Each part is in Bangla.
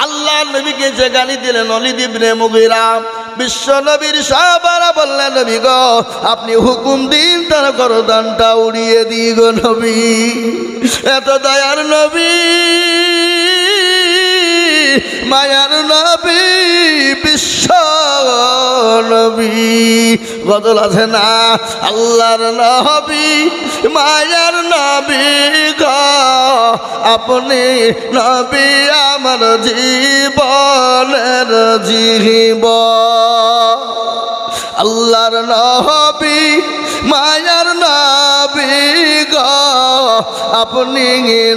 আল্লাহ নবীকে যে গালি দিলেন ওয়ালিদ ইবনে মুগীরা, বিশ্ব নবীর সাহাবারা বললেন নবী গো আপনি হুকুম দিন তার গর্দানটা উড়িয়ে দিই গো নবী। এত দয়ার নবী, মায়ার নবী, বিশ্ব নবী, গজল আছে না আল্লাহর নবী মায়ার নবী গো আপনি নবী আমার জীবনের জীবন। আল্লাহর নবী মায়ার নবী গো আপনি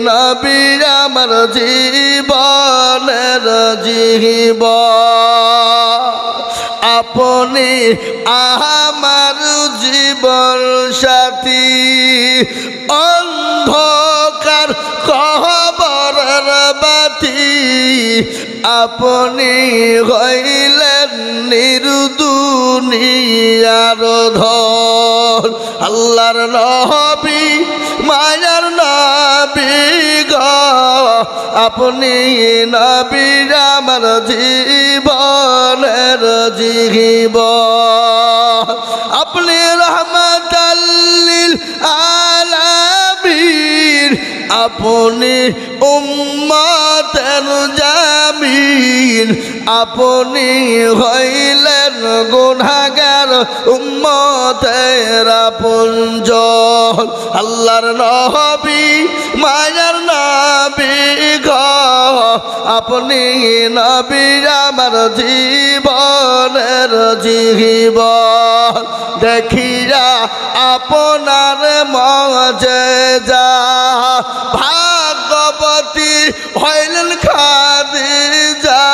নবী আমার জীবনের জীবন। আপনি আমার জীবন সাথী, অন্ধকার কবরের বাতি আপনি হইলেন নির্দুনিয়ার ধন। আল্লাহর নবী মায়ার নবী গো আপনি নবী আমার জীবনের জীবন। আপনি রহমাতাল লিল আলামিন, আপনি উম্মতের জামিন, আপনি হইলেন গুনাহগার উম্মতের আপনজন। আল্লাহর নবী মায়ার নবী গো আপনি নবী আমার জীবনের জীবন। দেখিয়া আপনার মুজিজা ভাগ্যবতী হইলেন খাদিজা,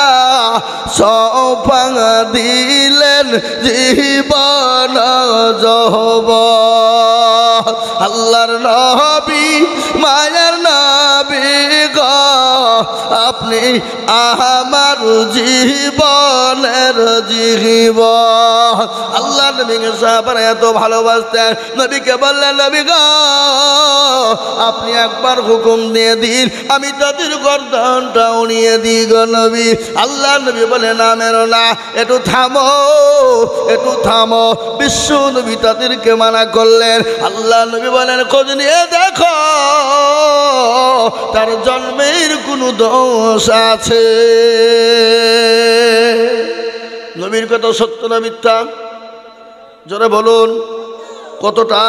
সৌপা দিলেন জীবন যৌবন। আল্লাহর নবী মায়ার নবী গো আপনি আমার জীবনের জীবন। আল্লাহ নবীকে সাহাবারা এত ভালোবাসতেন, নবীকে বললেন নবী গো আপনি একবার হুকুম দিয়ে দিন আমি তাদের গর্দানটা উড়িয়ে দিই গো নবী। আল্লাহ নবী বলে না মেরো না, একটু থামো একটু থামো। বিশ্ব নবী তাদেরকে মানা করলেন। আল্লাহ নবী বলেন খোঁজ নিয়ে দেখো তার জন্মের কোনো দোষ আছে। নবীর কথা সত্য না মিথ্যা? জোরে বলুন কতটা?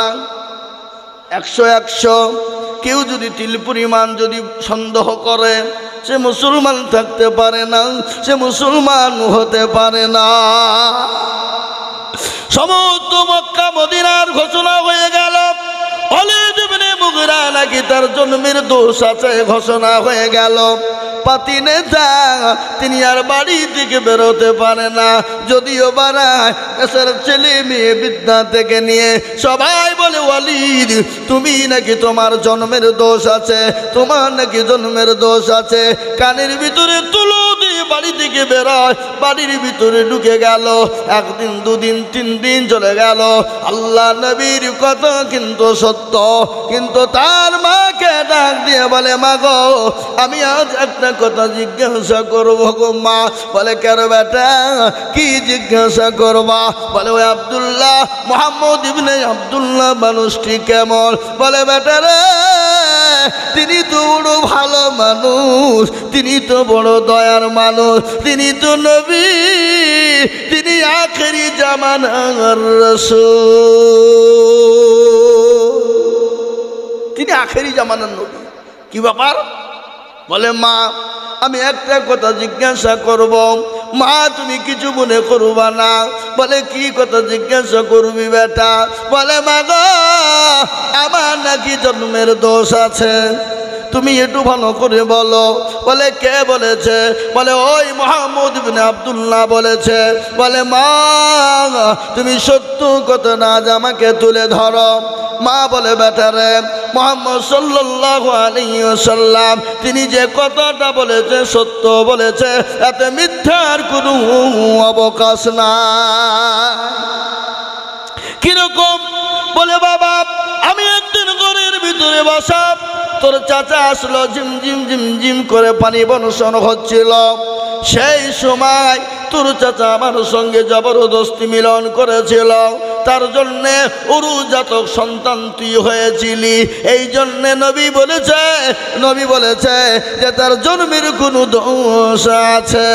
100 কেউ যদি তিল পরিমাণ যদি সন্দেহ করে সে মুসলমান থাকতে পারে না, সে মুসলমান হতে পারে না। সমস্ত মক্কা মদিনার ঘোষণা হয়ে গেল ওয়ালিদ ইবনে মুগীরা নাকি তার জন্মের দোষ আছে, ঘোষণা হয়ে গেল। পাতি নেতা তিনি আর বাড়ি থেকে বেরোতে পারে না, যদিও বাড়ায় দেশের ছেলে মেয়ে বিদ্যা থেকে নিয়ে সবাই বলে ওয়ালিদ তুমি নাকি তোমার জন্মের দোষ আছে, তোমার নাকি জন্মের দোষ আছে। কানের ভিতরে তুলো দিয়ে বাড়ি থেকে বেরোয়, বাড়ির ভিতরে ঢুকে গেল। একদিন দুদিন 3 দিন চলে গেল। আল্লাহ নবীর কথা কিন্তু সত্য, কিন্তু তার মাকে ডাক দিয়ে বলে মা গো আমি আজ একটা কথা জিজ্ঞাসা করবো গো মা। বলে কেন বেটা কি জিজ্ঞাসা করবা? বলে ওই আব্দুল্লাহ মুহাম্মদ ইবনে আব্দুল্লাহ মানুষটি কেমন? বলে বেটা রে তিনি তো বড় ভালো মানুষ, তিনি তো বড় দয়ার মানুষ, তিনি তো নবী, তিনি আখেরি জামানার রাসূল, তিনি আখেরি জামানার নবী। কি ব্যাপার? বলে মা আমি একটা কথা জিজ্ঞাসা করব। মা তুমি কিছু মনে করবা না। বলে কি কথা জিজ্ঞাসা করবি বেটা? বলে মা গো আমার নাকি জন্মের দোষ আছে, তুমি একটু ভালো করে বলো। বলে কে বলেছে? বলে ওই মুহাম্মদ ইবনে আব্দুল্লাহ বলেছে। বলে মা তুমি সত্য কথা না আমাকে তুলে ধরো। মা বলে বেটা রে মুহাম্মদ সাল্লাল্লাহু আলাইহি ওয়াসাল্লাম তিনি যে কথাটা বলেছে সত্য বলেছে, এতে মিথ্যার কোনো অবকাশ নাই। কিরকম? বলে বাবা আমি একদিন ঘরের ভিতরে বসা তোর চাচা আসলো, ঝিমঝিম ঝিমঝিম করে পানি বর্ষণ হচ্ছিল। সেই সময় তোর চাচা আমার সঙ্গে জবরদস্তি মিলন করেছিল, তার জন্যে উরুজাতক সন্তান তুই হয়েছিলি। এই জন্যে নবী বলেছে যে তার জন্মের কোনো দোষ আছে।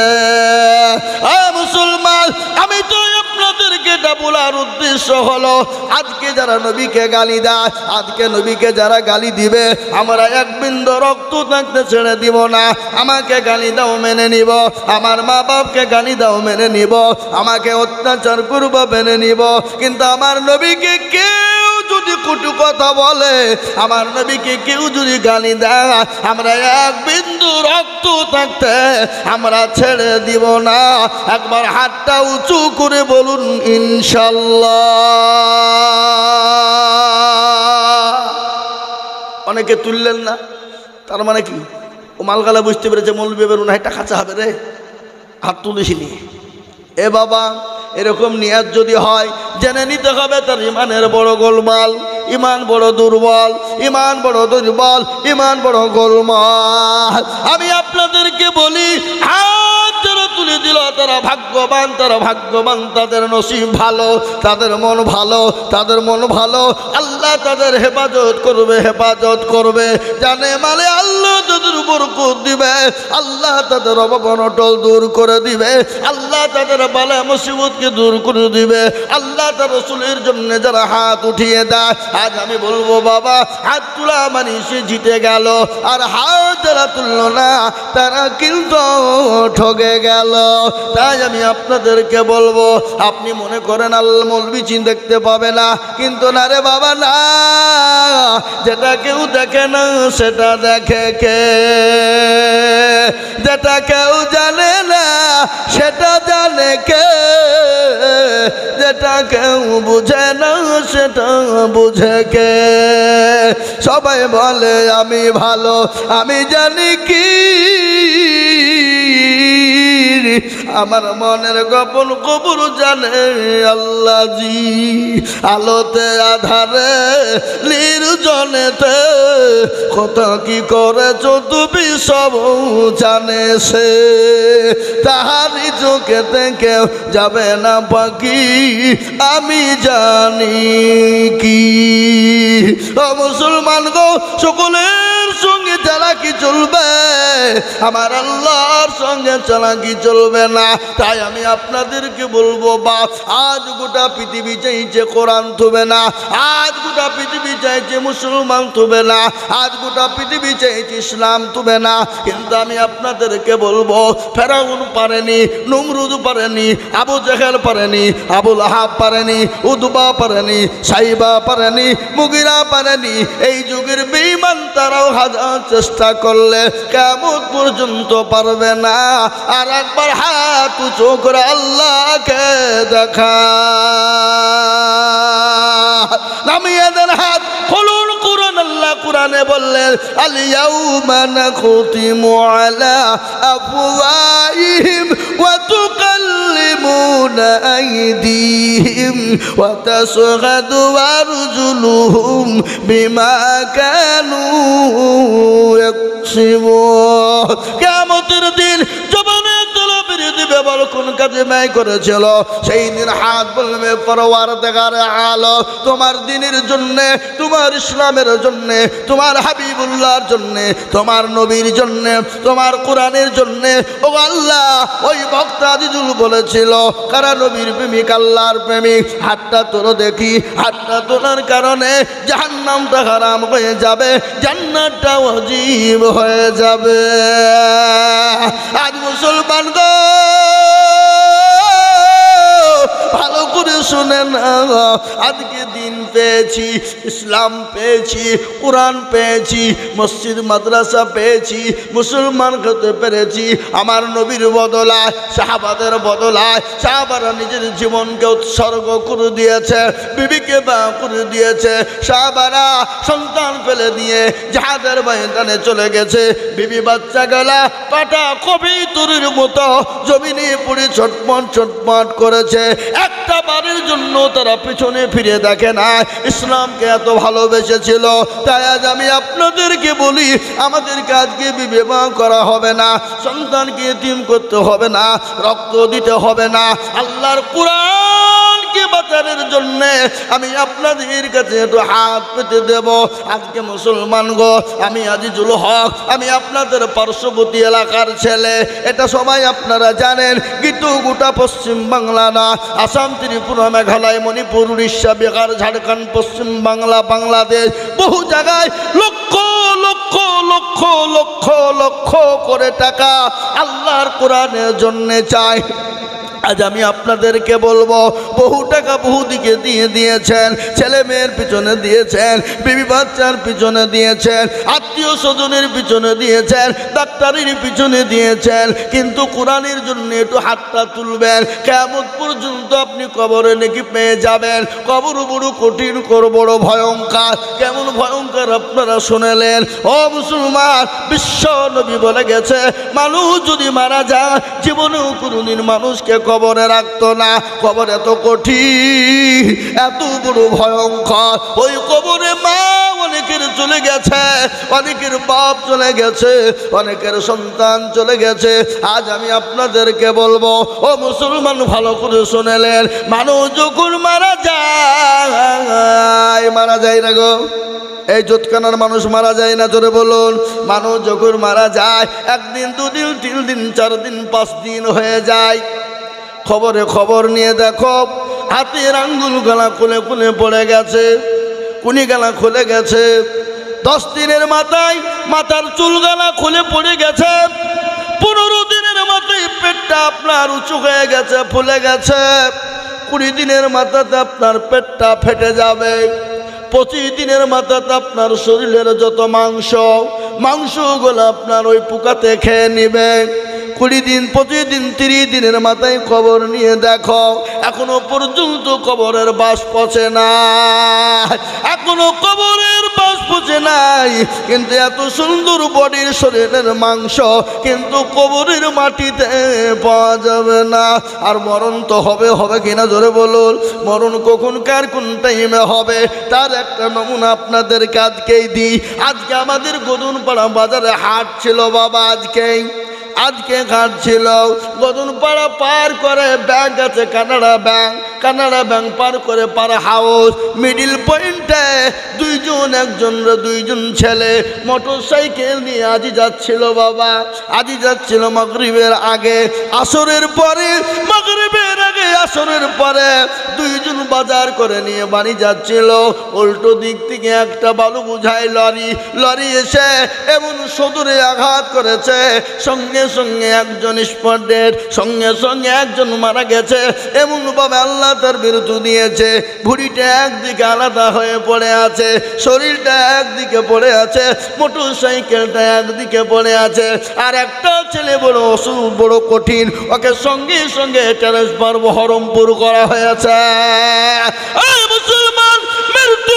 মুসলমান, আমি তো আপনাদেরকে এটা বলার উদ্দেশ্য হলো, আজকে যারা নবীকে গালি দেয়, আজকে নবীকে যারা গালি দিবে, আমরা এক বিন্দু রক্ত থাকতে ছেড়ে দিব না। আমাকে গালি দাও মেনে নিব, আমার মা বাপকে গালি দাও মেনে নিব, আমাকে অত্যাচার করবো মেনে নিব, কিন্তু আমার নবীকে কেউ যদি কটু কথা বলে, আমার নবীকে কেউ যদি গালি দেয়, আমরা এক বিন্দু রক্ত থাকতে আমরা ছেড়ে দিব না। একবার হাতটা উঁচু করে বলুন ইনশাল্লাহ। অনেকে তুললেন না, তার মানে কি? ও মালগালা বুঝতে পেরেছে মৌলবি বেরুন এটা খাঁচা হবে রে, হাত তুলিসিনি। এ বাবা, এরকম নিয়াত যদি হয়, জেনে নিতে হবে তার ইমানের বড় গোলমাল, ইমান বড় দুর্বল, ইমান বড় দুর্বল, ইমান বড় গোলমাল। আমি আপনাদেরকে বলি, হাত যারা তুলে দিল তারা ভাগ্যবান, তারা ভাগ্যবান, তাদের নসিব ভালো, তাদের মন ভালো, তাদের মন ভালো। আল্লাহ তাদের হেফাজত করবে, হেফাজত করবে। জানে মানে আল্লাহ তাদের বরকত দিবে, আল্লাহ তাদের অভাব অনটন দূর করে দিবে, আল্লাহ তাদের বালা মুসিবতকে দূর করে দিবে। আল্লাহ তার রাসূলের জন্য যারা হাত উঠিয়ে দেয়, আজ আমি বলবো বাবা, হাত তোলা মানে সে জিতে গেল, আর হাত যারা তুললো না তারা কিন্তু ঠকে গেল। তাই আমি আপনাদেরকে বলবো, আপনি মনে করেন আল্লাহ মৌলবি চিন দেখতে পাবে না, কিন্তু না রে বাবা না, যেটা কেউ দেখে না সেটা দেখে কে, যেটা কেউ জানে না সেটা জানে কে, যেটা কেউ বুঝে না সেটা বুঝে কে। সবাই বলে আমি ভালো, আমি জানি কি আমার মনের গোপন খবর জানে আল্লাহ জি। আলোতে আধারে নির্জনেতে কত কি করেছ তুমি সব জানে সে, তাহারি চোখেতে কেউ যাবে না পাখি, আমি জানি কি। ও মুসলমান গো, সকলের সঙ্গে চালাকি চলবে, আমার আল্লাহর সঙ্গে চালাকি চলবে না। তাই আমি আপনাদেরকে বলবো, বাপ, আজ গোটা পৃথিবী চাইছে কোরআন থুবে না, আজ গোটা পৃথিবী চাইছে মুসলমান থুবে না, আজ গোটা পৃথিবী চাইছে ইসলাম থুবে না, কিন্তু আমি আপনাদেরকে বলবো, ফেরাউন পারেনি, নমরুদ পারেনি, আবু জেহেল পারেনি, আবু লাহাব পারেনি, উদবা পারেনি, সাইবা পারেনি, মুগিরা পারেনি। এই যুগের বেঈমান তারাও হাজার চেষ্টা করলে কিয়ামত পর্যন্ত পারবে না। আর একবার হাত উঁচু করে আল্লাহকে দেখা, নামিয়ে দেন হাত, খুলুন কুরআন। আল্লাহ কুরআনে বললেন, আল ইয়াউমা নাখতিমু আলা আফওয়াহিহিম ওয়া তুকাল্লিমুনা আইদিহিম ওয়া তাশহাদু আরজুলুহুম বিমা কানু ইয়াকসিবুন। কিয়ামতের দিন জবানে তলবের দিবে, বল কোন কাজে ব্যয় করেছিল। সেই দিন হাত বলবে, পরওয়ারদিগার আলো, তোমার দিনের জন্যে, তোমার ইসলামের জন্যে, তোমার হাবিবুল্লাহর জন্যে, তোমার নবীর জন্যে, তোমার কোরআনের জন্যে। ও আল্লাহ, ওই বক্তা আজিজুল বলেছিল, কারা নবীর প্রেমিক, আল্লাহর প্রেমিক, হাতটা তোলো দেখি। হাতটা তোলার কারণে জাহান্নামটা হারাম হয়ে যাবে, জান্নাতটা ওয়াজিব হয়ে যাবে। আজ মুসলমান গো, ভালো করে শুনে না, আজকে দিন পেয়েছি, ইসলাম পেয়েছি, কোরআন পেয়েছি, মসজিদ মাদ্রাসা পেয়েছি, মুসলমান হতে পেরেছি। আমার নবীর বদলায়, সাহাবাদের বদলায়, সাহাবারা নিজের জীবনকে উৎসর্গ করে দিয়েছে, বিবিকে বা করে দিয়েছে। সাহাবারা সন্তান ফেলে দিয়ে জাহাদের ময়দানে চলে গেছে, বিবি বাচ্চা গেলা পাটা কবি তরুর মতো জমিনে পড়ে ছটপট ছটপট করেছে। একটা বারের জন্য তারা পিছনে ফিরে দেখে না, ইসলামকে এত ভালোবেসেছিল। তাই আজ আমি আপনাদেরকে বলি, আমাদেরকে আজকে বিবাহ করা হবে না, সন্তানকে এতিম করতে হবে না, রক্ত দিতে হবে না। আল্লাহর কোরআনকে বাঁচানোর জন্য আমি আপনাদের কাছে একটু হাত পেতে দেব। আজকে মুসলমান গো, আমি আজিজুল হক, আমি আপনাদের পার্শ্ববর্তী এলাকার ছেলে, এটা সবাই আপনারা জানেন। কিন্তু গোটা পশ্চিম বাংলা না, আসাম, ত্রিপুরা, মেঘালয়, মণিপুর, উড়িষ্যা, বিহার, ঝাড়খণ্ড, পশ্চিম বাংলা, বাংলাদেশ, বহু জায়গায় লক্ষ লক্ষ লক্ষ লক্ষ লক্ষ করে টাকা আল্লাহর কোরআনের জন্য চাই। আজ আমি আপনাদেরকে বলবো, বহু টাকা বহু দিকে দিয়ে দিয়েছেন, ছেলে মেয়ের পিছনে দিয়েছেন, বিবি বাচ্চার পিছনে দিয়েছেন, আত্মীয় স্বজনের পিছনে দিয়েছেন, ডাক্তারের পিছনে দিয়েছেন, কিন্তু কোরআনের জন্য একটু হাতটা তুলবেন। কিয়ামত পর্যন্ত আপনি কবরে নাকি পেয়ে যাবেন। কবর বড় কঠিন, বড় ভয়ঙ্কর। কেমন ভয়ঙ্কর আপনারা শুনেলেন? ও মুসলমান, বিশ্ব নবী বলে গেছে, মানুষ যদি মারা যায় জীবনেও কোনোদিন মানুষকে কবরে রাখতো না। কবর এত কঠিন, এত বড় ভয়ঙ্কর। ওই কবরে মা অনেকের চলে গেছে, অনেকের বাপ চলে গেছে, অনেকের সন্তান চলে গেছে। আজ আমি আপনাদেরকে বলবো, ও মুসলমান ভালো করে শুনেলেন, মানুষ যখন মারা যায় না গো, এই জোতকানার মানুষ মারা যায় না, জোরে বলুন। মানুষ যখন মারা যায়, একদিন, দুদিন, 3 দিন, 4 দিন, 5 দিন হয়ে যায়। খবরে খবর নিয়ে দেখো, হাতের আঙ্গুল গলা খুলে খুলে পড়ে গেছে, কুনি গলা খুলে গেছে। 10 দিনের মাথায় মাথার চুল গলা খুলে পড়ে গেছে। 15 দিনের মাথায় পেটটা আপনার উঁচু হয়ে গেছে, ফুলে গেছে। 20 দিনের মাথাতে আপনার পেটটা ফেটে যাবে। 25 দিনের মাথাতে আপনার শরীরের যত মাংসগুলো আপনার ওই পোকাতে খেয়ে নিবে। 20 দিন, 25 দিন, 30 দিনের মাথায় কবর নিয়ে দেখো, এখনো পর্যন্ত কবরের বাস পচে না, এখনো কবরের বাস পচে নাই। কিন্তু এত সুন্দর বডির শরীরের মাংস কিন্তু কবরের মাটিতে পাওয়া যাবে না। আর মরণ তো হবে, হবে কিনা জোরে বলুন। মরণ কখন, কার, কোন টাইমে হবে, তার একটা নমুনা আপনাদেরকে আজকেই দিই। আজকে আমাদের গদুনপাড়া বাজারে হাট ছিল বাবা, আজকে ঘাট ছিল। গদুনপাড়া পার করে ব্যাংক আছে, কানাডা ব্যাংক পার করে পার হাউস, মিডিল পয়েন্টে দুইজন ছেলে মোটর সাইকেল নিয়ে আজি যাচ্ছিল বাবা। আজি যাচ্ছিল মাগরিবের আগে, আসরের পরে, মাগরিবের আগে, আসরের পরে। দুইজন বাজার করে নিয়ে বাড়ি যাচ্ছিল। উল্টো দিক থেকে একটা বালু বোঝাই লরি এসে এমন সদরে আঘাত করেছে, সঙ্গে সঙ্গে একজন স্পট ডেড, সঙ্গে সঙ্গে একজন মারা গেছে। এমন ভাবে আল্লাহ তার বিরুদ্ধে দিয়েছে। ভুঁড়িটা একদিকে আলাদা হয়ে পড়ে আছে, শরীরটা একদিকে পড়ে আছে, মোটর সাইকেলটা একদিকে পড়ে আছে। আর একটা ছেলে বড় অসুখ, বড় কঠিন, ওকে সঙ্গে সঙ্গে ট্রান্সফার বহরমপুর করা হয়েছে। মুসলমান, মৃত্যু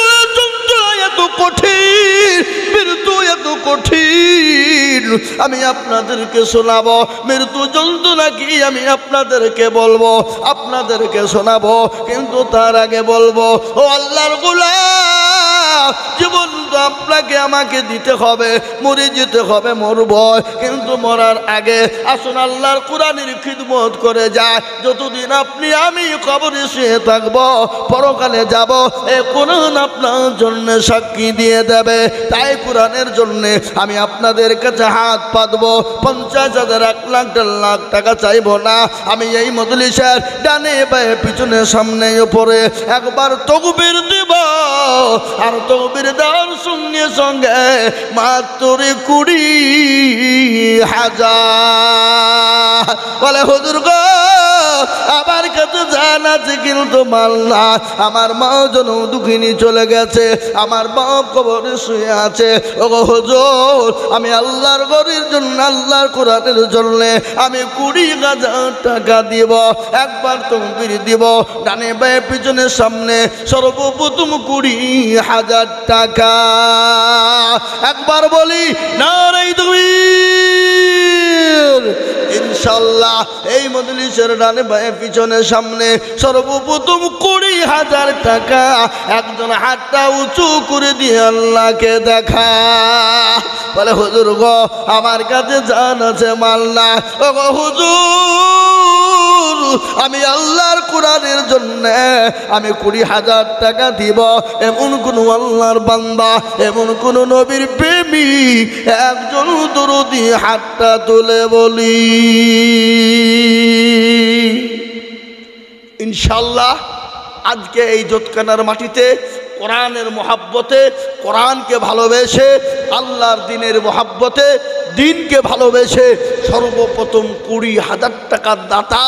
এত কঠিন, মৃত্যু এত কঠিন। আমি আপনাদেরকে শোনাবো মৃত্যু যন্ত্রণা কি, আমি আপনাদেরকে বলবো, আপনাদেরকে শোনাবো। কিন্তু তার আগে বলবো, ও আল্লাহর গোলাম, জীবন তো আপনাকে আমাকে দিতে হবে, মরে যেতে হবে, মরব। কিন্তু মরার আগে আসুন আল্লাহর কোরআনের খিদমত করে যায়। যতদিন আপনি আমি কবরে শুয়ে থাকবো, পরকালে যাব, এ কোরআন আপনার জন্য সাক্ষী দিয়ে দেবে। তাই কোরআনের জন্য আমি আপনাদের কাছে হাত পাতবো। 50,000, 1 লাখ, 1.5 লাখ টাকা চাইবো না। আমি এই মজলিসের ডানে বায়ে, পিছনে, সামনে, উপরে একবার তকবীর দিব। আর তকবীর দেওয়ার সঙ্গে সঙ্গে মাত্র 20,000 বলে, হুজুর গো আমার কাছে জান আছে কিন্তু মাল না। আমার মা যেন দুঃখিনী চলে গেছে, আমার বাপ কবরে শুয়ে আছে। ও হুজুর, আমি আল্লাহর ঘরের জন্য, আল্লাহর কোরআনের জন্য আমি 20,000 টাকা দিব। একবার তকবীর দিব, ডানে বায়ে, পিছনে, সামনে, সর্বপ্রথম 20,000 টাকা। একবার বলি নারে তাকবীর। ইনশাআল্লাহ এই মজলিসের ডানে বায়ে পিছনে সামনে সর্বপ্রথম 20,000 টাকা একজন হাতটা উঁচু করে দিয়ে আল্লাহকে দেখা। বলে হুজুর গো আমার কাছে জান আছে মাল না, ও গো হুজুর আমি আল্লাহর কোরআনের জন্য আমি 20,000 টাকা দিব। এমন কোন আল্লাহর বান্দা, এমন কোন নবীর প্রেমিক একজন দরদি হাতটা তুলে বলি। ইনশাআল্লাহ আজকে এই জোতকানার মাটিতে কোরআনের মহাব্বতে, কোরআনকে ভালোবেসে, আল্লাহর দিনের মহাব্বতে, দিনকে ভালোবেসে সর্বপ্রথম 20,000 টাকার দাতা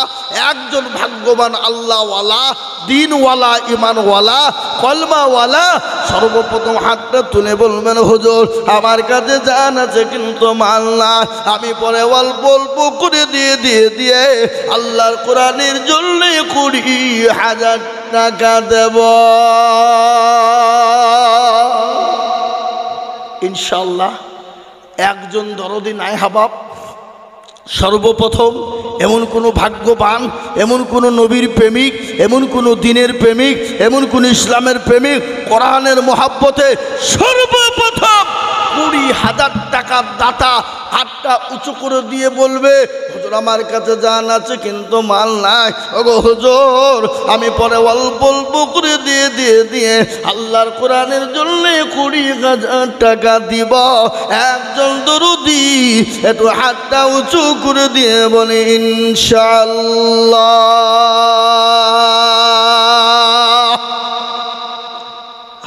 একজন ভাগ্যবান আল্লাহওয়ালা, দিনওয়ালা, ইমানওয়ালা, কলমাওয়ালা সর্বপ্রথম হাতটা তুলে বলবেন হুজুর আমার কাছে জান আছে কিন্তু মাল না, আমি পরে অল্প অল্প করে দিয়ে আল্লাহর কোরআনের জন্য 20,000 টাকা দেব। ইনশাআল্লাহ একজন দরদি নাই হাবাব। সর্বপ্রথম এমন কোনো ভাগ্যবান, এমন কোনো নবীর প্রেমিক, এমন কোনো দিনের প্রেমিক, এমন কোন ইসলামের প্রেমিক কোরআনের মহাব্বতে সর্বপ্রথম 20,000 টাকার দাতা হাতটা উঁচু করে দিয়ে বলবে হুজুর আমার কাছে জান আছে কিন্তু মাল নাই, ওগো হুজুর আমি পরে অল্প অল্প করে দিয়ে আল্লাহর কোরআনের জন্য 20,000 টাকা দিব। একজন দরদি একটু হাতটা উঁচু করে দিয়ে বলে ইনশাআল্লাহ।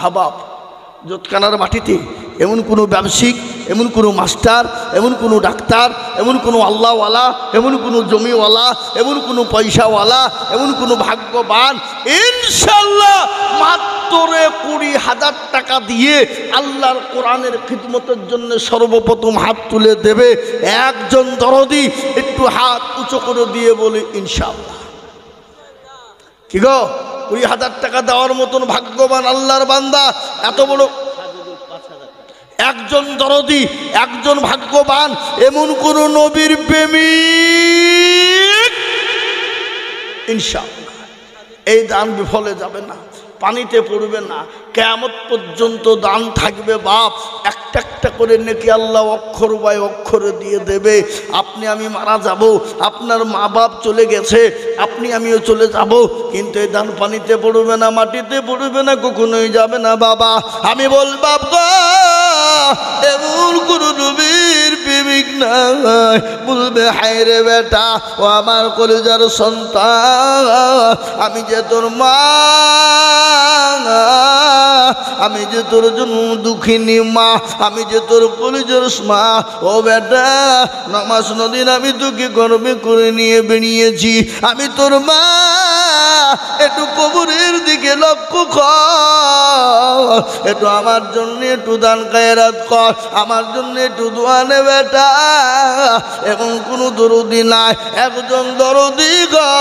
হাবাব জোতকানার মাটিতে এমন কোনো ব্যবসায়িক, এমন কোনো মাস্টার, এমন কোনো ডাক্তার, এমন কোনো আল্লাহওয়ালা, এমন কোনো জমিওয়ালা, এমন কোনো পয়সাওয়ালা, এমন কোনো ভাগ্যবান ইনশাআল্লাহ মাত্র 20,000 টাকা দিয়ে আল্লাহর কোরআনের খিদমতের জন্য সর্বপ্রথম হাত তুলে দেবে। একজন দরদি একটু হাত উঁচু করে দিয়ে বলি ইনশাআল্লাহ। কি গো 20,000 টাকা দেওয়ার মতন ভাগ্যবান আল্লাহর বান্দা এত বড় একজন দরদি, একজন ভাগ্যবান, এমন কোন নবীর প্রেমিক ইনশাআল্লাহ এই দান বিফলে যাবে না, পানিতে পড়বে না, কিয়ামত পর্যন্ত দান থাকবে। বাপ একটা একটা করে নেকি আল্লাহ অক্ষর বাই অক্ষরে দিয়ে দেবে। আপনি আমি মারা যাব, আপনার মা বাপ চলে গেছে, আপনি আমিও চলে যাব, কিন্তু এই দান পানিতে পড়বে না, মাটিতে পড়বে না, কখনোই যাবে না। বাবা আমি বলবাব গো এমন কোন নবীর প্রেমিক নাই বলবে হায় রে বেটা ও আমার কলিজার সন্তান, আমি যে তোর মা, আমি যে তোর জন্য দুঃখিনী মা, আমি যে তোর কলিজার মা, ও বেটা নামাজ নদীন আমি তোকে গর্বে করে নিয়ে বেরিয়েছি, আমি তোর মা, একটু কবরের দিকে লক্ষ্য কর, একটু আমার জন্য একটু দান খায়রাত কর, আমার জন্য একটু দোয়া নে বেটা। এখন কোনো দরদি নাই, একজন দরদি গো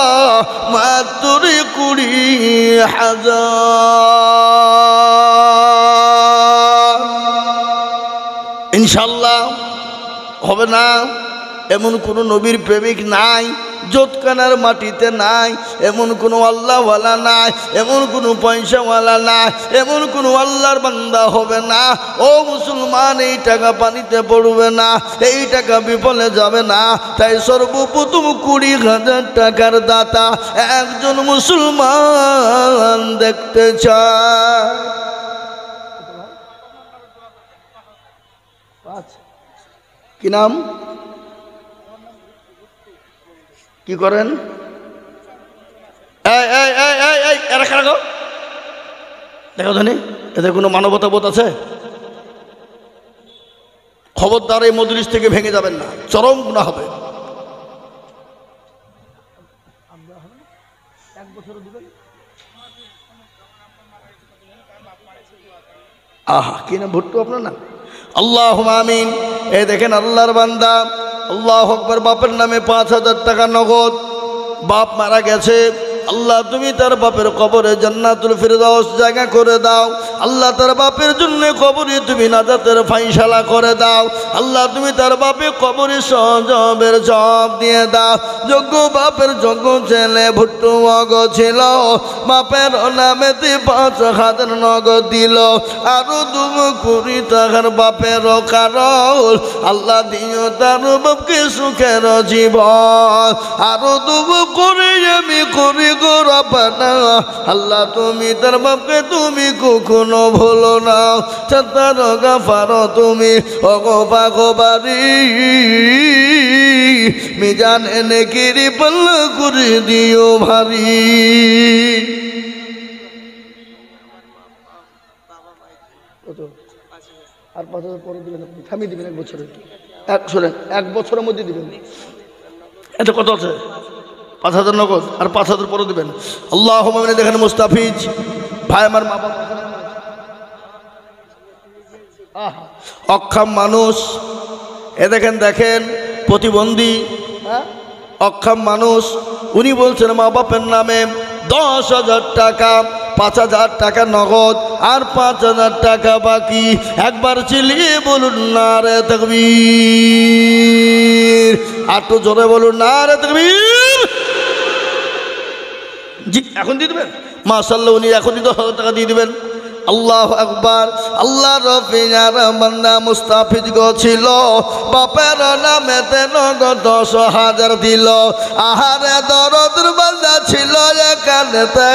মাত্র 20,000 ইনশাআল্লাহ হবে না। এমন কোনো নবীর প্রেমিক নাই জোতকানার মাটিতে নাই, এমন কোনো আল্লাহওয়ালা নাই, এমন কোনো পয়সাওয়ালা নাই, এমন কোনো আল্লাহর বান্দা হবে না। ও মুসলমান এই টাকা পানিতে পড়বে না, এই টাকা বিফলে যাবে না। তাই সর্বপ্রথম 20,000 টাকার দাতা একজন মুসলমান দেখতে চায়। কি নাম, কি করেন? দেখো ধনী এদের কোনো মানবতা বোধ আছে? খবরদার এই মজলিস থেকে ভেঙে যাবেন না, চরম গুনাহ হবে। আহা কি না ভুট্টু আপনার না? আল্লাহুম্মা আমিন। এই দেখেন আল্লাহর বান্দা, আল্লাহু আকবার, বাপের নামে 5,000 টাকা নগদ, বাপ মারা গেছে, আল্লাহ তুমি তার বাপের কবরে জান্নাতুল ফিরদাউস জায়গা করে দাও। আল্লাহ তার বাপের জন্য কবরে তুমি নাজাতের ফাইসালা করে দাও। আল্লাহ তুমি তার বাপের কবরে সজবের জব দিয়ে দাও। যোগ্য বাপের যোগ্য ছেলে ভুট্টু মগ ছিল, বাপের নামেতে 5,000 নগদ দিল, আরো 2 কোটি টাকার বাপের কারণ আল্লাহ দিও তার বাপকে সুখের জীবন, আরো 2 করে আমি করি গো রব্বানা। আল্লাহ তুমি তার বাপকে তুমি কখনো ভুলো না, তার গাফার তুমি অগোপাগোবারি মিজান এনে কিরি পাল্লা করে দিও ভারী। আর 5,000 পরে দিবেন, আপনি থামিয়ে দিবেন 1 বছরে, শোনেন 1 বছরের মধ্যে দিবেন। এটা কত আছে? 5,000 নগদ, আর 5,000 পরে দিবেন। আল্লাহ দেখেন মুস্তাফিজ ভাই আমার মা বাবা অক্ষম মানুষ, এ দেখেন দেখেন প্রতিবন্ধী অক্ষম মানুষ, উনি বলছেন মা বাপের নামে 10,000 টাকা, 5,000 টাকা নগদ আর 5,000 টাকা বাকি। একবার চিল্লিয়ে বলুন নারে তাকবীর, আর তো জোরে বলুন নারে তাকবীর। জি এখন দিয়ে দেবেন মাশাআল্লাহ, উনি এখনই 10,000 টাকা দিয়ে দেবেন। আল্লাহু আকবার। আল্লাহ রফিয়ার বান্দা মুস্তাফিজ গো ছিল, বাপের নামেতে নগদ 10,000 দিল। আহারে দরদের বান্দা ছিল, এখানেতে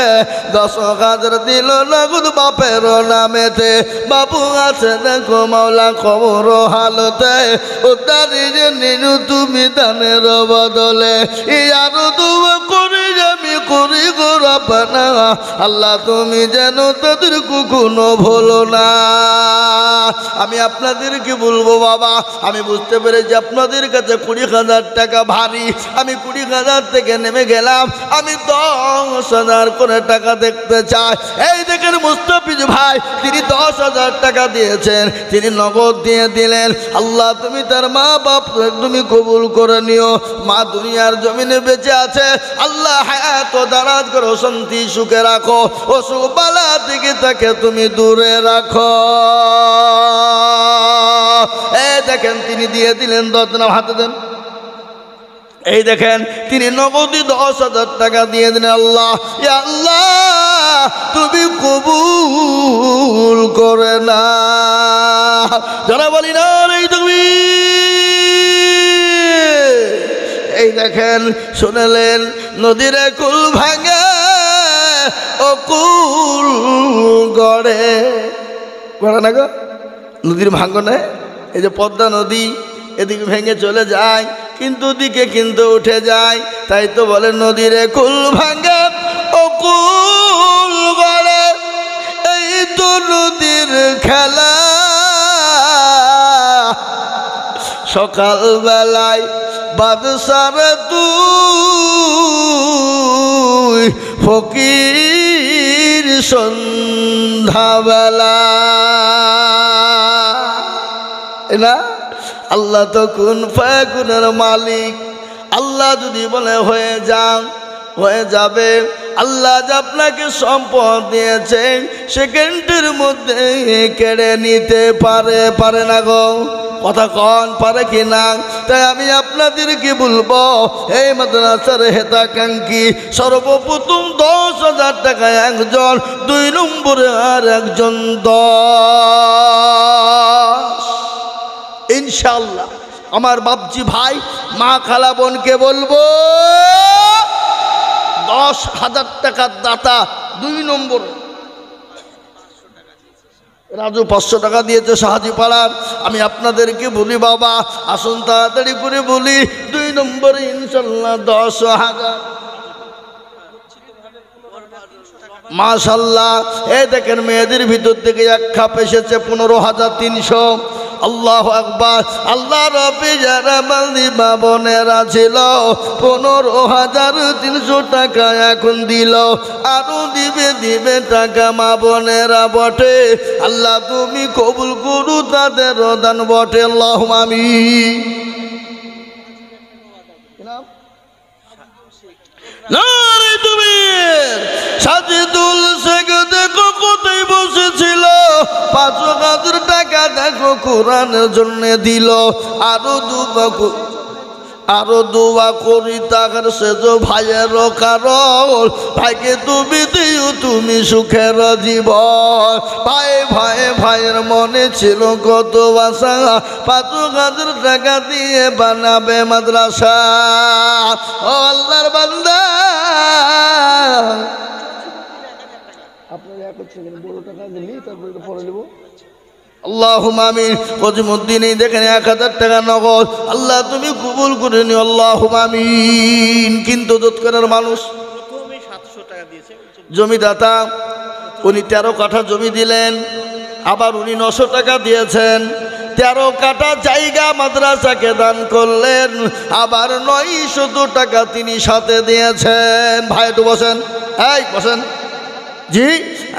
10,000 দিল নগদ বাপের নামেতে। বাবু আছে দেখো মাওলা কবর হালতে, উদ্ধারি নিনু তুমি দানের বদলে, আরো দুয়া করি আমি করি গো রব্বানা। আল্লাহ তুমি যেন তাদের কোনো ভুলো না। আমি আপনাদেরকে বলবো বাবা, আমি বুঝতে পেরেছি আপনাদের কাছে 20,000 টাকা ভারী। আমি 20,000 থেকে নেমে গেলাম, আমি 10,000 করে টাকা দেখতে চাই। এই দেখেন মুস্তাফিজ ভাই, তিনি 10,000 টাকা দিয়েছেন, তিনি নগদ দিয়ে দিলেন। আল্লাহ তুমি তার মা বাপ তুমি কবুল করে নিও। মা দুনিয়ার জমিনে বেঁচে আছে, আল্লাহ হায়াত ও দারাজ করে শান্তি সুখে রাখো, অসুখ বালা থেকে তাকে তুমি দূরে রাখো। এই দেখেন তিনি দিয়ে দিলেন 10 দিন হাতে দেন। এই দেখেন তিনি নগদি 10,000 টাকা দিয়ে দিলেন। আল্লাহ ইয়া আল্লাহ তুমি কবুল করে না, যারা বলি না এই তুমি। এই দেখেন শুনলেন নদীর কুল ভাঙে ও কুল গড়ে গড়ে না গো, নদীর ভাঙনে এই যে পদ্মা নদী এদিকে ভেঙে চলে যায়, কিন্তু দিকে কিন্তু উঠে যায়। তাই তো বলে নদীর কুল ভাঙে ও কুল গড়ে, এই তো নদীর খেলা। সকাল বেলায় বাদশার তুই ফকির সন্ধ্যাবেলা না। আল্লাহ তো কুন ফায়াকুনের মালিক, আল্লাহ যদি বলে হয়ে যান হয়ে যাবে। আল্লাহ যে আপনাকে সম্পদ দিয়েছেন সেকেন্ডের মধ্যে কেড়ে নিতে পারে, পারে না গো? কথা কন পারে কি না? তাই আমি আপনাদেরকে বলবো, এই মাদ্রাসার হেতাকাঙ্ক্ষী সর্বপ্রথম 10,000 টাকা একজন, 2 নম্বরে আর একজন 10। ইনশাআল্লাহ আমার বাপজি ভাই মা খালা বোনকে বলবো 10,000 টাকার দাতা 2 নম্বর। রাজু 500 টাকা দিয়েছে সাহাজি পাড়ার। আমি আপনাদেরকে বলি বাবা আসুন তাড়াতাড়ি করে বলি, 2 নম্বরে ইনশাল্লাহ 10,000। মাশাল্লাহ এই দেখেন মেয়েদের ভিতর থেকে 1 খাপ এসেছে 15,300। আল্লাহু আকবার। আল্লাহ রবি যারা বান্দি বাবনেরা ছিল 15,300 টাকা এখন দিল, আরো দিবে দিবে টাকা মা বোনেরা বটে। আল্লাহ তুমি কবুল করু তাদের দান বটে। আল্লাহুম্মা আমিন। নারে তুমি সাজিদুল শেখ দেখো কোথায় বসেছিল, 5,000 টাকা দেখো কোরআনের জন্য দিল। আরো দোয়া করি তাহার সেজ ভাইয়ের কারণ, ভাইকে তুমি দিও তুমি সুখের জীবন। ভাইয়ের মনে ছিল কত আশা, 5,000 টাকা দিয়ে বানাবে মাদ্রাসা। ও আল্লাহর বান্দা, আপনারা বড় টাকা দিলি তারপরে পরে নেব। আল্লাহুম্মা আমিন। কজিমউদ্দিন এই দেখেন 1,000 টাকা নগদ, আল্লাহ তুমি কবুল করে নিও, আল্লাহুম্মা আমিন। কিন্তু দোতকানার মানুষ প্রথমে 700 টাকা দিয়েছে জমিদাতা, উনি 13 কাঠা জমি দিলেন, আবার উনি 900 টাকা দিয়েছেন। 13 কাঠা জায়গা মাদ্রাসাকে দান করলেন, আবার 900 টাকা তিনি সাথে দিয়েছেন। ভাই একটু বসেন, এই বসেন। জি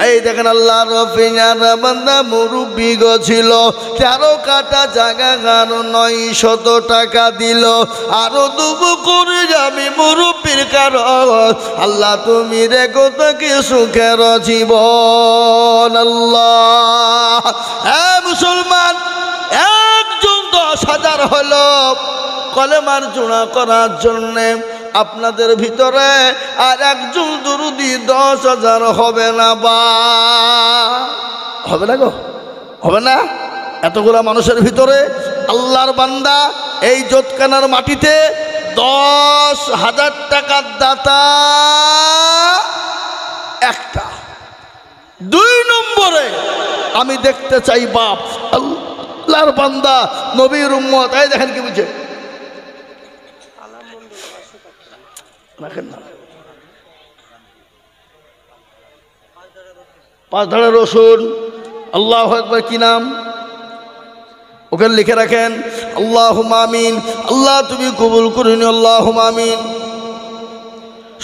এই দেখেন আল্লাহ রফিয়ার বান্দা মুরব্বি গো ছিল, 13 কাঠা জায়গা আর 900 টাকা দিল। আরো দুবু করে আমি মুরব্বির কারণ, আল্লাহ তুমি রেখো তাকে সুখের জীবন। আল্লাহ মুসলমান, একজন 10,000 হলো কলেমার জোড়া করার জন্যে, আপনাদের ভিতরে আর একজন দুরুদি 10,000 হবে না বা হবে না গো, হবে না? এতগুলা মানুষের ভিতরে আল্লাহর বান্দা এই জোতকানার মাটিতে 10,000 টাকার দাতা একটা। 2 নম্বরে আমি দেখতে চাই বাপ আল্লাহর বান্দা নবীর উম্মত, এই দেখেন কি বুঝে রাখেন না, 5 ধারা রসুন। আল্লাহু আকবার, কি নাম ওখানে লিখে রাখেন, আল্লাহুম্মা আমিন। আল্লাহ তুমি কবুল করে নিও, আল্লাহুম্মা আমিন।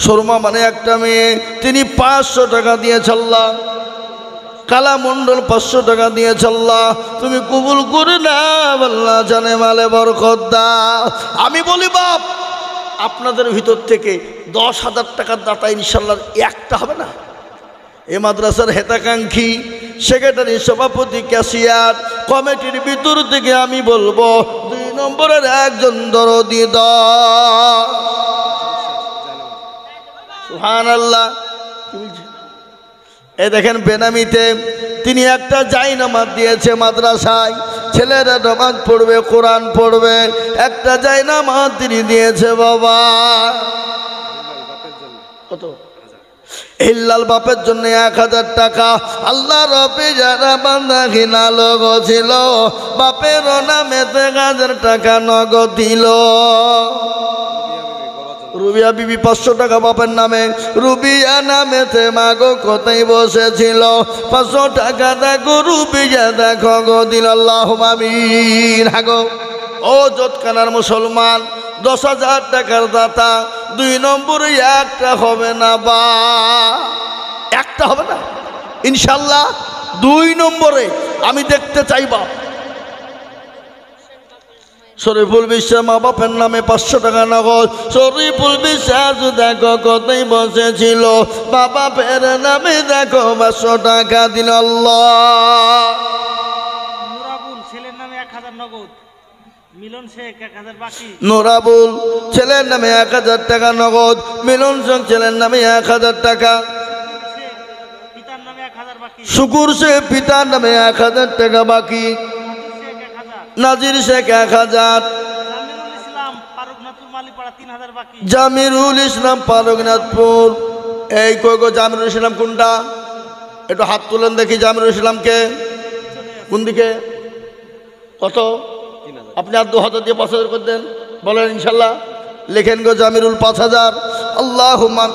শর্মা মানে একটা মেয়ে, তিনি 500 টাকা দিয়েছে আল্লাহ। কালা মণ্ডল 500 টাকা দিয়েছে আল্লাহ, তুমি কবুল করে নাও আল্লাহ, জানে মালে বরকত দাও। আমি বলি বাপ, আপনাদের ভিতর থেকে 10,000 টাকার দাতা ইনশাল্লাহ একটা হবে না? এ মাদ্রাসার হেতাকাঙ্ক্ষী সেক্রেটারি, সভাপতি, ক্যাশিয়ার কমিটির ভিতর থেকে আমি বলবো 2 নম্বরের একজন দরদি সুবহানাল্লাহ। এই দেখেন বেনামিতে তিনি একটা জায়নামাজ দিয়েছে মাদ্রাসায়, ছেলেরা নামাজ পড়বে, কোরআন পড়বে, একটা জায়নামাজ তিনি দিয়েছে বাবা। কত? হিল্লাল বাপের জন্য 1,000 টাকা। আল্লাহ রবি যারা বান্দা ঘিনা লোক ছিল, বাপের নামেতে 1,000 টাকা নগদ দিল। রুবিয়া বিবি 500 টাকা বাপের নামে, রুবিয়া নামেতে মাগো কোথায় বসেছিল, 500 টাকা দেখো রুবিয়া দেখো গো দিল। আল্লাহুম্মা আমিন। হাগো ও জোতকানার মুসলমান, 10,000 টাকার দাতা 2 নম্বরে একটা হবে না বা একটা হবে না ইনশাল্লাহ। 2 নম্বরে আমি দেখতে চাইবা শরীফুল বিশ্বাস মা বাপের নামে 500 টাকা নগদ। শরীফুল বিশ্বাস দেখো কোথায় বসেছিল, বাবা ফের নামে দেখো 500 টাকা দিল আল্লাহ। নুরাবুল ছেলের নামে 1,000 নগদ, মিলন শেখ 1,000 বাকি। নুরাবুল ছেলের নামে 1,000 টাকা নগদ, মিলন শেখ ছেলের নামে 1,000 টাকা, পিতার নামে 1,000 বাকি। শুকুর শেখ পিতার নামে 1,000 টাকা বাকি, নাজির শেখ 1,000, জামিরুল ইসলাম পারুকনাথপুর মালিপাড়া 3,000 বাকি। জামিরুল ইসলাম পারুকনাথপুর। এই কই গো জামিরুল ইসলাম কোনটা? একটু হাত তুলেন দেখি, জামিরুল ইসলামকে কোন দিকে? কত? আপনি আর 2,000 দিয়ে 5,000 করে দেন, বলেন ইনশাল্লাহ। লেখেন গো জামিরুল 5,000। আল্লাহুম্মা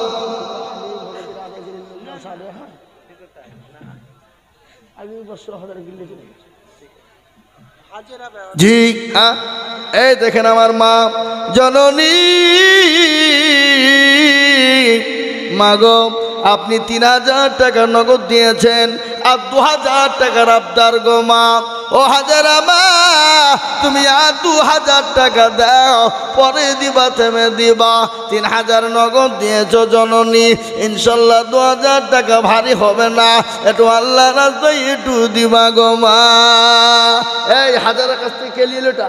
জি হ্যাঁ। এই দেখেন আমার মা জননী মাগো, আপনি 3,000 টাকা নগদ দিয়েছেন আর 2,000 টাকার আবদার গো মা। ও হাজারা মা, তুমি আর 2000 টাকা দাও, পরে দিবা থেমে দিবা। 3000 নগদ দিয়েছো জননী, ইনশাল্লাহ 2000 টাকা ভারী হবে না, একটু আল্লাহ রাস্তায় একটু দিবা গো মা। এই হাজারের কাছ থেকে কে নিল এটা?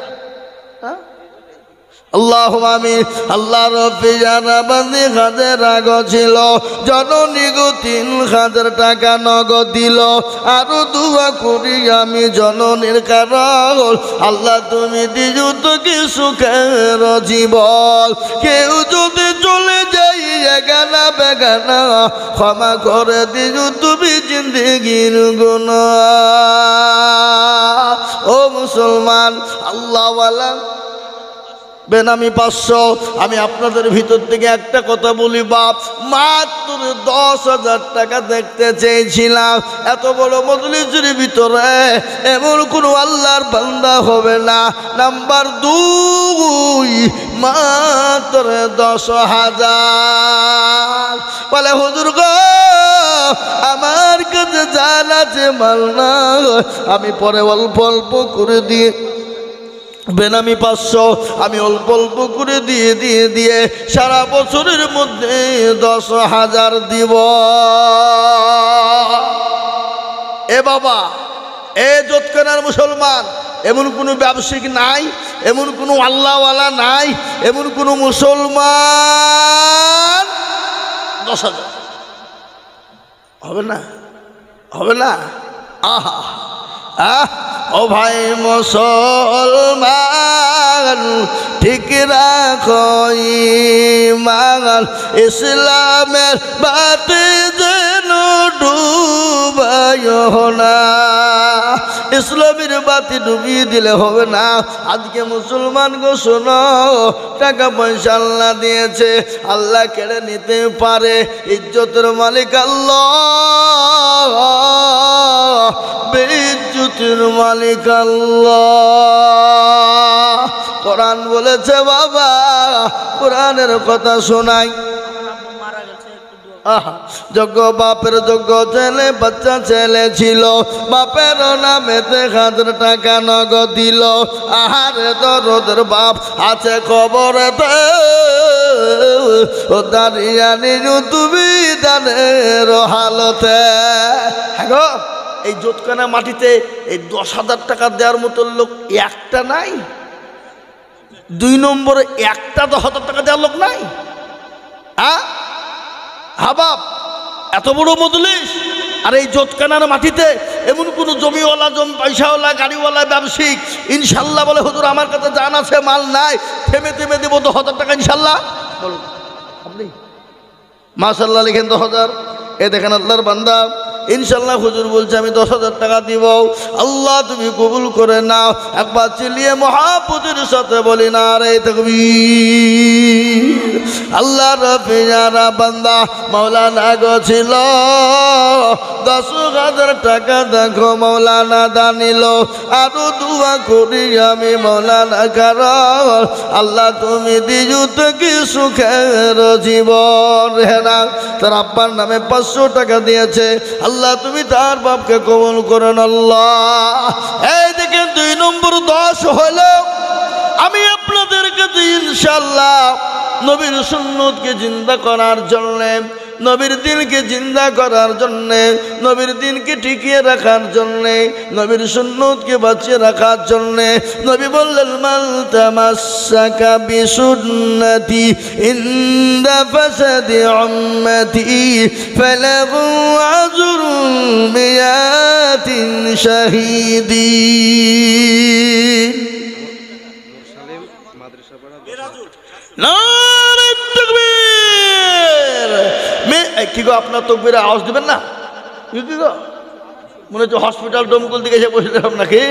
হ্যাঁ, আল্লাহ আমিন। আল্লাহ রব্বি জানা বান্দি হাজার আগ ছিল, জননী গো 3000 টাকা নগদ দিল। আরো দুয়া করি আমি জননীর কারণ, আল্লাহ তুমি দিজু তো কি সুখের জীবন। কেউ যদি চলে যাই এগানা বেগানা, ক্ষমা করে দিজু তুমি জিন্দেগির গুনাহ। ও মুসলমান, আল্লাহওয়ালা বেনামি 500। আমি আপনাদের ভিতর থেকে একটা কথা বলি বাপ, মাত্র 10,000 টাকা দেখতে চেয়েছিলাম। এত বড় মজলিসের ভিতরে এমন কোনো আল্লাহর বান্দা হবে না। নাম্বার 2, মাত্র 10,000। বলে হুজুর গো, আমার কাছে জান আছে মাল না, আমি পরে অল্প অল্প করে দিয়ে বেনামি 500 আমি অল্প অল্প করে দিয়ে সারা বছরের মধ্যে 10,000 দিব। এ বাবা, এ যৎকানার মুসলমান, এমন কোনো ব্যবসায়িক নাই, এমন কোনো আল্লাহওয়ালা নাই, এমন কোনো মুসলমান 10,000 হবে না, হবে না। আহা আহ, ও ভাই মুসলমান, ঠিক রাখো ঈমান, ইসলামের বাতি যেন ডুবাইও না। ইসলামের বাতি ডুবিয়ে দিলে হবে না। আজকে মুসলমান গো শোনো, টাকা পয়সা আল্লাহ দিয়েছে, আল্লাহ কেড়ে নিতে পারে। ইজ্জতের মালিক আল্লাহ, বেইজ্জতের মালিক আল্লাহ। কোরআন বলেছে বাবা, কোরআনের কথা শোনাই। যোগ্য বাপের যোগ্য ছেলে, বাচ্চা ছেলে ছিল, বাপের নামেতে 1000 টাকা নগদ দিল। আহারে দরদের বাপ আছে কবরেতে, ও দাঁড়িয়ে নিজু তুমি দানের হালতে। হ্যাঁ গো, এই জোতকানা মাটিতে এই 10,000 টাকা দেওয়ার মতো লোক একটা নাই। 2 নম্বরে একটা 10,000 টাকা দেওয়ার লোক নাই। হ্যাঁ হাবাব, এত বড় মজলিস, আর এই জোতকানার মাটিতে এমন কোন জমিওয়ালা, পয়সাওয়ালা, গাড়িওয়ালা, ব্যবসায়িক ইনশাল্লাহ বলে হুজুর আমার কাছে জান আছে মাল নাই, থেমে থেমে দেবো 10,000 টাকা ইনশাল্লাহ। বলুন আপনি মাশাল্লাহ লিখেন 10,000। এ দেখেন আল্লাহর বান্দা, ইনশাল্লাহ হুজুর বলছে আমি 10,000 টাকা দিব। আল্লাহ তুমি কবুল করে নাও। একবার চিল্লিয়ে মহাপুতির সাথে বলি না রে তাকবীর। আল্লাহ রব্বি যারা বান্দা মাওলানা গো ছিল, 10,000 টাকা দেখো মাওলানা দানিল। আরো দুয়া করি আমি মাওলানা কারণ, আল্লাহ তুমি দিজু তো কি সুখের জীবন। হেনা তার আব্বার নামে 500 টাকা দিয়েছে, আল্লাহ তুমি তার বাপকে কবুল করেন আল্লাহ। এই দেখেন 2 নম্বর 10 হলো। আমি আপনাদের কাছে ইনশাআল্লাহ নবীর সুন্নতকে জিন্দা করার জন্য, নবীর দিনকে জিন্দা করার জন্যে, নবীর দিনকে টিকিয়ে রাখার জন্যে, নবীর সুন্নতকে বাঁচিয়ে রাখার জন্যে নবী বললেন মান তামাসসাকা বিসুন্নতি ইনদা ফাসাদি উম্মতি ফালাহু আজরুন মিয়াতিন শাহীদিন। নারে তাকবীর। কি গো আপনার তকবীরে আওয়াজ দিবেন না? কি গো মনে হচ্ছে হসপিটাল ডমকল দিকে এসে বসে দিলাম নাকি?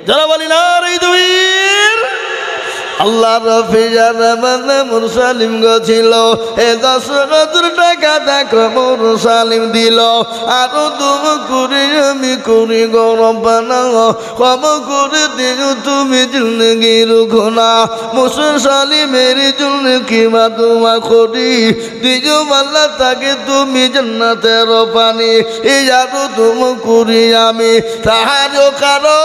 যারা বলি নারে তাকবীর। আল্লাহ রফি জানাবানে মুরসালিম গো ছিল, এ 10,000 টাকা দেখো মুরসালিম দিল। আরো তুম করি আমি করি গো রব্বানা, ক্ষম করে দিও তুমি জিন্দগির গুনাহ। মুরসালিমের জন্য কি মা দোয়া করি, দিও আল্লাহ তাকে তুমি জান্নাতের পানি। এই আরো তুম করি আমি তাহার কারণ,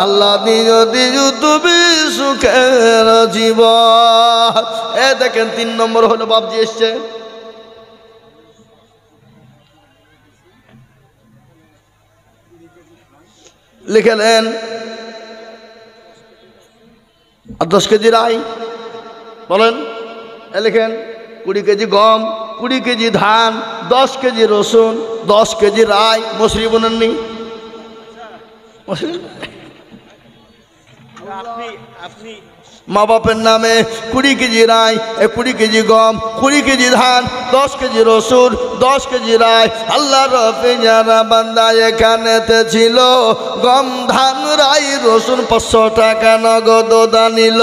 আল্লাহ দিও দিও তুমি সুখের জীবন। এ দেখেন 3 নম্বর হলো বাপজি এসছে। লিখেলেন আর 10 কেজি রাই বলেন, এ লিখেন 20 কেজি গম, 20 কেজি ধান, 10 কেজি রসুন, 10 কেজি রাই। মসুরি বোনেননি? আপনি মা বাপের নামে 20 কেজি রাই, 20 কেজি গম, 20 কেজি ধান, 10 কেজি রসুন, 10 কেজি রাই। আল্লাহ রফি যারা বান্দা এখানেতে ছিল, গম ধান রাই রসুন 500 টাকা নগদ দানিল।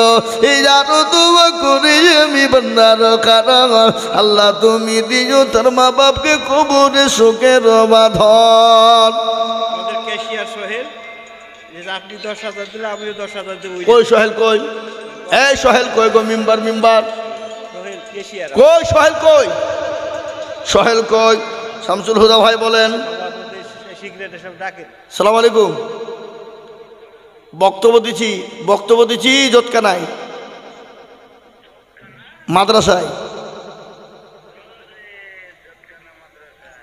এই আরো দোয়া করি আমি বান্দার কারণ, আল্লাহ তুমি দিও তার মা বাপকে কবরে সুখের বাঁধন। আমাদের ক্যাশিয়ার সোহেল, আপনি 10,000 দিলে আমিও 10,000 দেব। কই সোহেল কই? এই সোহেল কই গো? মিম্বার মিম্বার সোহেল ক্যাশিয়ার কই? সোহেল কই? সোহেল কই? শামসুল হুদা ভাই বলেন। সিগারেট এসব ডাকেন। সালাম আলাইকুম। বক্তব্য দিচ্ছি জোতকানায় মাদ্রাসায়।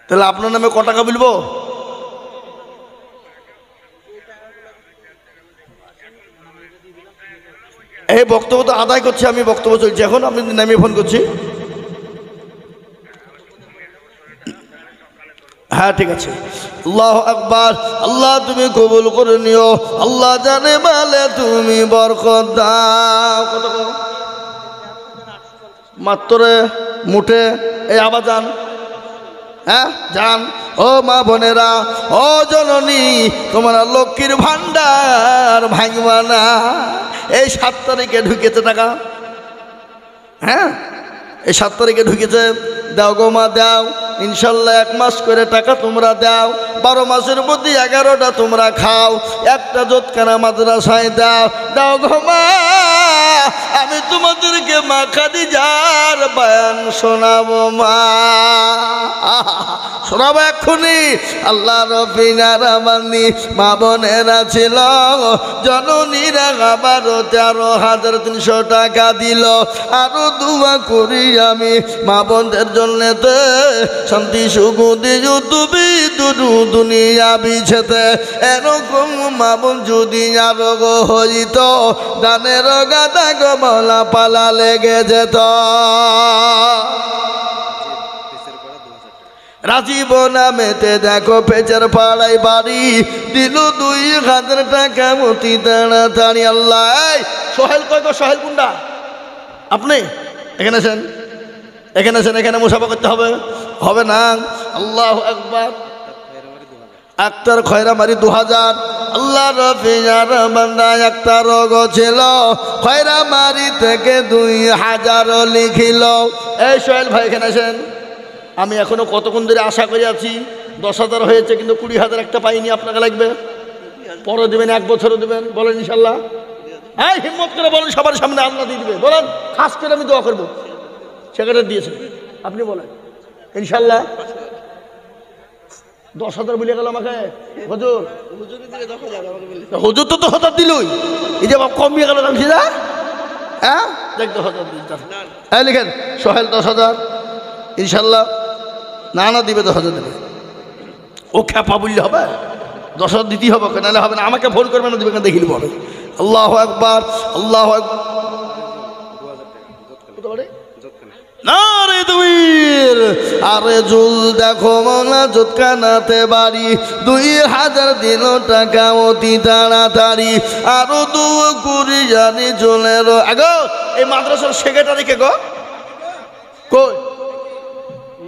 তাহলে আপনার নামে ক টাকা বলবো? এই বক্তব্য তো আদায় করছি আমি, বক্তব্য চলছে এখন, আপনি নামিয়ে ফোন করছি। হ্যাঁ ঠিক আছে। আল্লাহ আকবার। আল্লাহ তুমি কবুল করে নিও। আল্লাহ জানে বলে তুমি বরকত দাও। কত মাত্র মুঠে? এই আবার যান, হ্যাঁ যান। ও মা বোনেরা, ও জননী, তোমরা লক্ষ্মীর ভান্ডার ভাঙবা না। এই 7 তারিখে ঢুকেছে টাকা, হ্যাঁ এই 7 তারিখে ঢুকেছে। দাও গো মা দাও, ইনশাল্লাহ 1 মাস করে টাকা তোমরা দাও। 12 মাসের মধ্যে 11টা তোমরা খাও। একটা জোতখানা মাদ্রাসায় দাও। দাও গো মা, আমি তোমাদেরকে মা খাদিজার বয়ান শোনাবো মা, শোনাবো এক্ষুনি। আল্লাহ রব্বিনা রামানি মা বোনেরা ছিল, জননীরা আবার 13,300 টাকা দিল। আরো দোয়া করি আমি মা বোনদের জন্য, শান্তি সুখ দিও তুমি দুনিয়া বিছেতে। এরকম মা বোন যদি আরো গো হইত, দানের গাদা গো বলা পালা লেগে যেত। রাজীব নামেতে দেখো পেচার পাড়ায় বাড়ি, দিল 2,000 টাকা মতি তাড়াতাড়ি। আল্লাহ সোহেল কয় গো? সোহেল কুন্ডা? আপনি এখানে আছেন? এখানে আছেন? এখানে মুসাফা করতে হবে? হবে না। আল্লাহ আকবার। আক্তার খয়রামারি 2000। আল্লাহ রফিয়ার বান্দা আক্তার গো ছিল, খয়রামারি থেকে 2000 লিখিল। এই সোহেল ভাই এখানে আছেন? আমি এখনো কতক্ষণ ধরে আশা করে আছি। 10,000 হয়েছে, কিন্তু 20,000 একটা পাইনি। আপনাকে লাগবে? পরে দেবেন, 1 বছরও দেবেন? বলেন ইনশাল্লাহ। হ্যাঁ হিম্মত করে বলেন, সবার সামনে আল্লাহ দিয়ে দিবে। বলেন, খাস করে আমি দোয়া করবো। সেক্রেটারি দিয়েছে, আপনি বলেন ইনশাল্লাহ। 10,000 বলে গেল আমাকে হুজুর। হুজুর তো 10,000 দিলই, এই যে কমিয়ে গেল দাম সিধা। হ্যাঁ দেখ 10,000 দিন। হ্যাঁ লিখেন সোহেল 10,000 ইনশাল্লাহ। না দিবে 10,000 দেবে। ও খ্যাপা বললে হবে? 10,000 দিতেই হবে, নাহলে হবে না। আমাকে ফোন করবে না, দিবে কেন দেখি হবে। আল্লাহ আকবার, আল্লাহ আকবার। আরে জুল দেখো মৌলা জোতকানাতে বাড়ি, 2,000 দিল টাকা অতি তাড়াতাড়ি। আরো 2 কুড়ি জানি চলের আগো। এই মাদ্রাসার সেক্রেটারি কে গো? কই?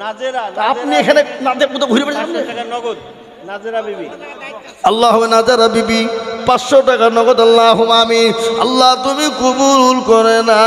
নাজেরা। আপনি এখানে নাজের মতো ঘুরে বেড়াচ্ছেন? নগদ নাজেরা বিবি। আল্লাহ নাজারা বিবি 500 টাকা নগদ। আল্লাহ আমিন। আল্লাহ তুমি কবুল করে না।